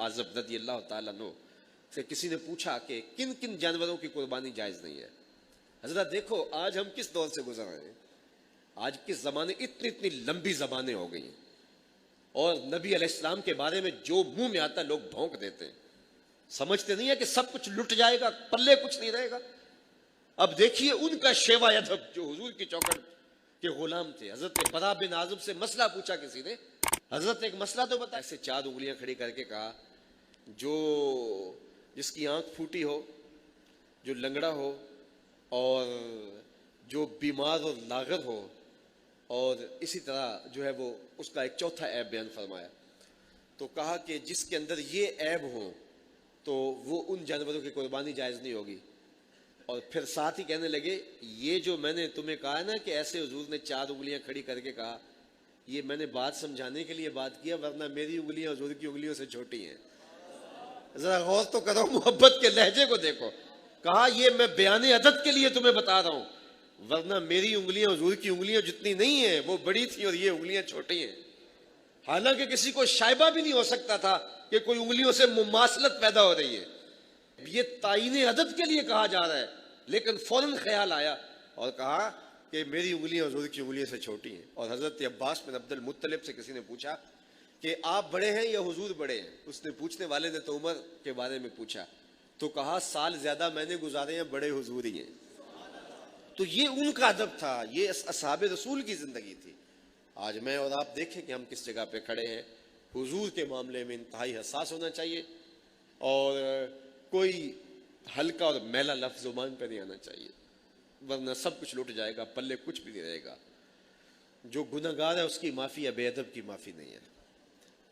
आज़ब रज़ी अल्लाह ताला अन्हु से किसी ने पूछा कि किन किन जानवरों की कुर्बानी जायज़ नहीं है। हज़रत देखो आज हम किस दौर से गुजर रहे हैं। आज के ज़माने इतनी इतनी लंबी ज़बानें हो गई हैं और नबी अलैहिस्सलाम के बारे में जो मुंह में आता लोग भौंक देते हैं। समझते नहीं है कि सब कुछ लुट जाएगा, पल्ले कुछ नहीं रहेगा। अब देखिए उनका शेवा अदब जो हुजूर की चौखट के गुलाम थे। हजरत बरा बिन आज़िब से मसला पूछा किसी ने, हजरत एक मसला तो बता। ऐसे 4 उंगलियां खड़ी करके कहा, जो जिसकी आंख फूटी हो, जो लंगड़ा हो और जो बीमार और लागर हो, और इसी तरह जो है वो उसका एक चौथा ऐब बयान फरमाया। तो कहा कि जिसके अंदर ये ऐब हो तो वो उन जानवरों की कुर्बानी जायज़ नहीं होगी। और फिर साथ ही कहने लगे, ये जो मैंने तुम्हें कहा ना कि ऐसे हुजूर ने 4 उंगलियां खड़ी करके कहा, ये मैंने बात समझाने के लिए बात किया, वरना मेरी उंगलियां हुजूर की उंगलियों से छोटी हैं। जरा गौर तो करो, मोहब्बत के लहजे को देखो। कहा ये मैं बयान अदद के लिए तुम्हें बता रहा हूं, वरना मेरी उंगलियां हुजूर की उंगलियां जितनी नहीं है, वो बड़ी थी और ये उंगलियां छोटी हैं। हालांकि किसी को शायबा भी नहीं हो सकता था कि कोई उंगलियों से मुमासलत पैदा हो रही है। ये ताईने अदद के लिए कहा जा रहा है, लेकिन फौरन ख्याल आया और कहा कि मेरी उंगलियां हुजूर की उंगलियों से छोटी हैं। और हजरत अब्बास बिन अब्दुल मुत्तलिब से किसी ने पूछा कि आप बड़े हैं या हुजूर बड़े हैं। उसने पूछने वाले ने तो उमर के बारे में पूछा, तो कहा साल ज्यादा मैंने गुजारे हैं, बड़े हुजूर ही हैं। तो ये उनका अदब था, ये असहाबे रसूल की जिंदगी थी। आज मैं और आप देखें कि हम किस जगह पे खड़े हैं। हुजूर के मामले में इंतहाई हसास होना चाहिए और कोई हल्का और मैला लफ्ज़ ज़ुबान पर नहीं आना चाहिए, वरना सब कुछ लुट जाएगा, पल्ले कुछ भी नहीं रहेगा। जो गुनहगार है उसकी माफ़ी है, बेअदब की माफ़ी नहीं है।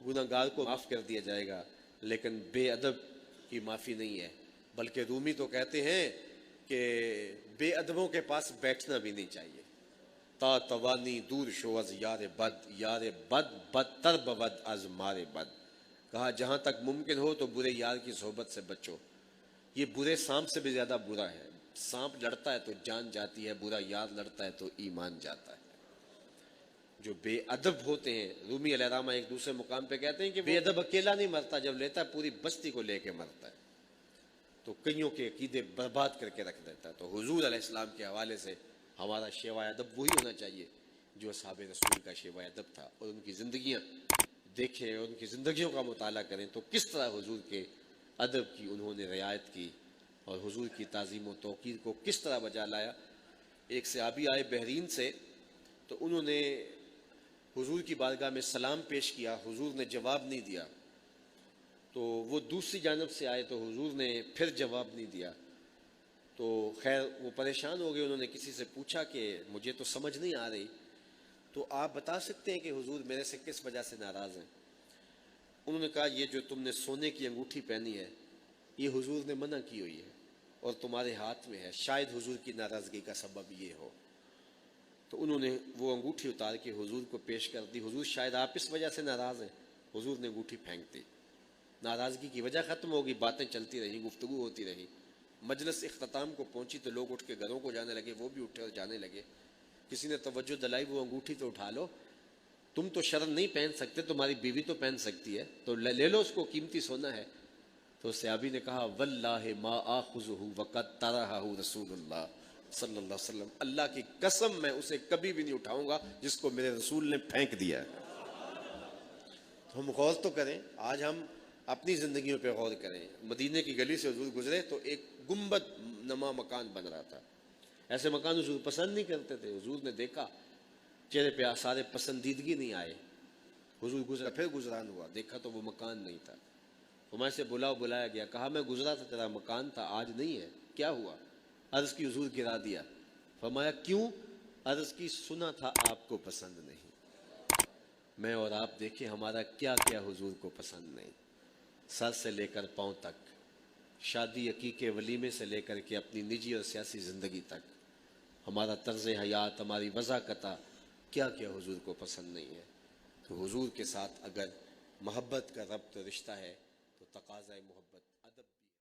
गुनहगार को माफ़ कर दिया जाएगा लेकिन बेअदब की माफ़ी नहीं है। बल्कि रूमी तो कहते हैं कि बेअदबों के पास बैठना भी नहीं चाहिए। ता तवानी दूर शोअज यार बद बदतर बवद अज मारे बद। कहा जहां तक मुमकिन हो तो बुरे यार की सोहबत से बचो। ये बुरे सांप से भी ज्यादा बुरा है। सांप लड़ता है तो जान जाती है, बुरा यार लड़ता है तो ईमान जाता है। जो बेअदब होते हैं, रूमी अलैहिर्रहमा एक दूसरे मुकाम पे कहते हैं कि बेअदब अकेला नहीं मरता, जब लेता है पूरी बस्ती को लेके मरता है, तो कईयों के अकीदे बर्बाद करके रख देता है। तो हुजूर अलैहिस्सलाम के हवाले से हमारा शेवा अदब वही होना चाहिए जो असहाबे रसूल का शेवा अदब था। और उनकी ज़िंदगियाँ देखें, उनकी ज़िंदगियों का मुताला करें तो किस तरह हुजूर के अदब की उन्होंने रियायत की और हुजूर की ताज़ीम व तौक़ीर को किस तरह बजा लाया। एक सहाबी आए बहरीन से, तो उन्होंने हुजूर की बारगाह में सलाम पेश किया, हुजूर ने जवाब नहीं दिया। तो वो दूसरी जानब से आए तो हुजूर ने फिर जवाब नहीं दिया। तो खैर वो परेशान हो गए। उन्होंने किसी से पूछा कि मुझे तो समझ नहीं आ रही, तो आप बता सकते हैं कि हुजूर मेरे से किस वजह से नाराज़ हैं। उन्होंने कहा ये जो तुमने सोने की अंगूठी पहनी है ये हुजूर ने मना की हुई है और तुम्हारे हाथ में है, शायद हुजूर की नाराज़गी का सबब ये हो। तो उन्होंने वो अंगूठी उतार के हुजूर को पेश कर दी। हुजूर शायद आप इस वजह से नाराज़ हैं। हुजूर ने अंगूठी फेंक दी। नाराज़गी की वजह ख़त्म होगी, बातें चलती रही, गुफ्तगू होती रही। मजलिस इख्तिताम को पहुंची तो लोग उठ के घरों को जाने लगे, वो भी उठे और जाने लगे। किसी ने तवज्जो दिलाई, वो अंगूठी तो उठा लो, तुम तो शर्म नहीं पहन सकते, तुम्हारी बीवी तो पहन सकती है, तो ले लो उसको, कीमती सोना है। तो सहाबी ने कहा वल्लाहि मा आखुज़ुहु वक़द तरहहु रसूलुल्लाह सल्लल्लाहु अलैहि वसल्लम, अल्लाह की कसम मैं उसे कभी भी नहीं उठाऊंगा जिसको मेरे रसूल ने फेंक दिया है। तो हम गौर तो करें, आज हम अपनी ज़िंदगियों पे गौर करें। मदीने की गली से हुजूर गुजरे तो एक गुंबद नमा मकान बन रहा था। ऐसे मकान हुजूर पसंद नहीं करते थे। हुजूर ने देखा, चेहरे पे आसारे पसंदीदगी नहीं आए। हुजूर गुजरा, फिर गुजरान हुआ, देखा तो वो मकान नहीं था। हमारे से बुलाया गया, कहा मैं गुजरा था, तेरा मकान था, आज नहीं है, क्या हुआ? अर्ज़ की हुजूर गिरा दिया। फरमाया क्यों? अर्ज़ की सुना था आपको पसंद नहीं। मैं और आप देखें हमारा क्या क्या हुजूर को पसंद नहीं, सर से लेकर पांव तक, शादी अकीके वलीमे से लेकर के अपनी निजी और सियासी ज़िंदगी तक, हमारा तर्ज़ हयात, हमारी वज़ाकता, क्या क्या हुजूर को पसंद नहीं है। तो हुजूर के साथ अगर मोहब्बत का रब्त रिश्ता है तो तकाज़ा मोहब्बत